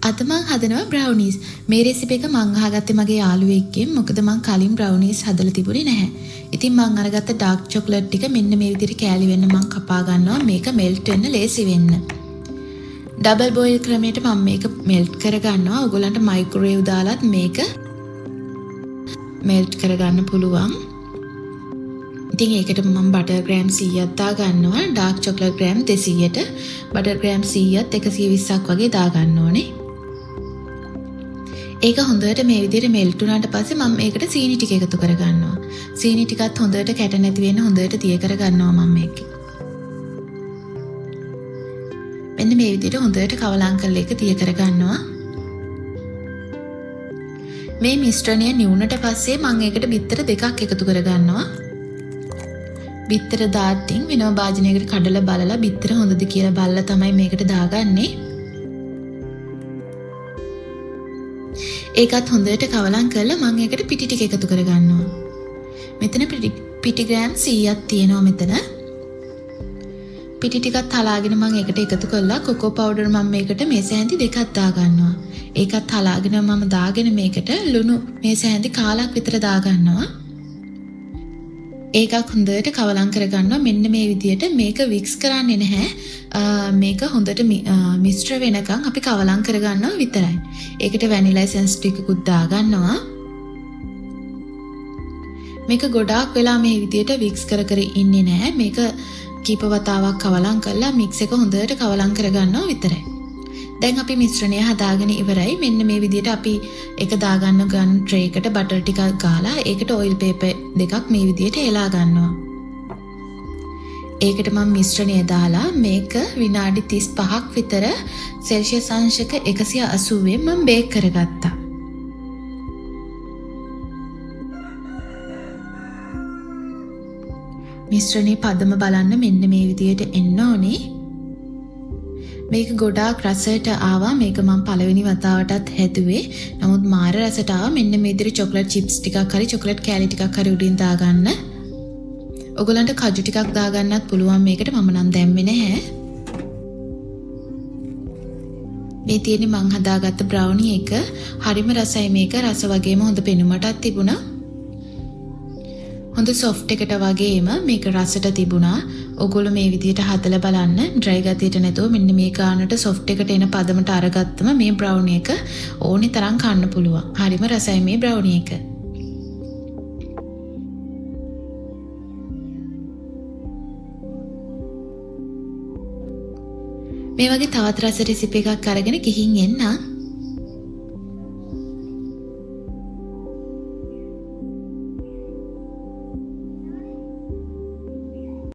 අද මං හදනවා බ්‍රවුනිස්. මේ රෙසිපි එක මං අහගත්තේ මගේ යාළුවෙක්ගෙන්. මොකද මං කලින් බ්‍රවුනිස් හදලා තිබුණේ නැහැ. ඉතින් මං අරගත්ත ඩාර්ක් චොක්ලට් ටික මෙන්න මේ විදිහට කෑලි වෙන්න මං කපා ගන්නවා. මේක මෙල්ට් වෙන්න ලේසි වෙන්න. ඩබල් බොයිල් ක්‍රමයට මම මේක මෙල්ට් කර ගන්නවා. ඔයගොල්ලන්ට මයික්‍රෝවේව් දාලත් මේක මෙල්ට් කර ගන්න පුළුවන්. ඉතින් ඒකට මම බටර් ග්‍රෑම් 100ක් දා ගන්නවා. ඩාර්ක් චොක්ලට් ග්‍රෑම් 200ට බටර් ග්‍රෑම් 100ත් 120ක් වගේ දා ගන්න ඕනේ. ඒක හොඳට මේ විදිහට මෙල්ට් වුණාට පස්සේ මම මේකට සීනි ටික එකතු කර ගන්නවා. සීනි ටිකත් හොඳට කැට නැති වෙන්න හොඳට තිය කර ගන්නවා මම මේකේ. මෙන්න මේ විදිහට හොඳට කවලම් කරලා ඒක තිය කර ගන්නවා. මේ මිශ්‍රණය නිවුනට පස්සේ මම ඒකට බිත්තර දෙකක් එකතු කර ගන්නවා. බිත්තර දාටින් වෙනම භාජනයකට කඩලා බලලා බිත්තර හොඳද කියලා බලලා තමයි මේකට දාගන්නේ. ඒකත් හොඳට කවලම් කරලා මම ඒකට පිටි ටික එකතු කර ගන්නවා. මෙතන පිටි ග්‍රෑම් 100ක් තියෙනවා මෙතන. පිටි ටිකත් හලාගෙන මම ඒකට එකතු කරලා කොකෝ පවුඩර් මම මේකට මේස හැන්දි දෙකක් දා ගන්නවා. ඒකත් හලාගෙන මම දාගෙන මේකට ලුණු මේස හැන්දි කාලක් විතර දා ගන්නවා. ඒකක් හොඳට කවලම් කර ගන්නවා. මෙන්න මේ විදියට මේක වික්ස් කරන්නේ නැහැ. මේක හොඳට මිශ්‍ර වෙනකන් අපි කවලම් කර ගන්නවා විතරයි. ඒකට වැනිලා එසෙන්ස් ටිකකුත් දා ගන්නවා. මේක ගොඩාක් වෙලා මේ විදියට වික්ස් කර කර ඉන්නේ නැහැ. මේක කීප වතාවක් කවලම් කරලා මික්ස් එක හොඳට කවලම් කර ගන්නවා විතරයි. දැන් අපි මිශ්‍රණය හදාගෙන ඉවරයි. මෙන්න මේ විදියට අපි ඒක දාගන්න ගන්න ට්‍රේ එකට බටර් ටිකක් ගාලා ඒකට ඔයිල් පේපර් දෙකක් මේ විදියට එලා ගන්නවා. ඒකට මම මිශ්‍රණය දාලා මේක විනාඩි 35ක් විතර සෙල්සියස් අංශක 180 මම බේක් කරගත්තා. මිශ්‍රණේ පදම බලන්න මෙන්න මේ විදියට එන්න ඕනේ. මේක ගොඩාක් රසයට ආවා. මේක මම පළවෙනි වතාවටත් හැදුවේ. නමුත් මාර රසට ආවා. මෙන්න මේ විදිහට චොක්ලට් චිප්ස් ටිකක් හරි චොක්ලට් කෑලි ටිකක් හරි උඩින් දාගන්න. ඔයගලන්ට කජු ටිකක් දාගන්නත් පුළුවන් මේකට. මම නම් දැම්මේ නැහැ. මේ තියෙන්නේ මං හදාගත්ත බ්‍රවුනි එක. හරිම රසයි මේක. රස වගේම හොඳ පෙනුමටත් තිබුණා. හොඳ සොෆ්ට් එකට වගේම මේක රසට තිබුණා. ඔයගොල්ලෝ මේ විදිහට හදලා බලන්න. ඩ්‍රයි ගතියට නැතුව මෙන්න මේ ගානට සොෆ්ට් එකට එන පදමට අරගත්තම මේ බ්‍රවුනි එක ඕනි තරම් කන්න පුළුවන්. හරිම රසයි මේ බ්‍රවුනි එක. මේ වගේ තවත් රස රෙසිපි එකක් අරගෙන ගිහින් එන්න.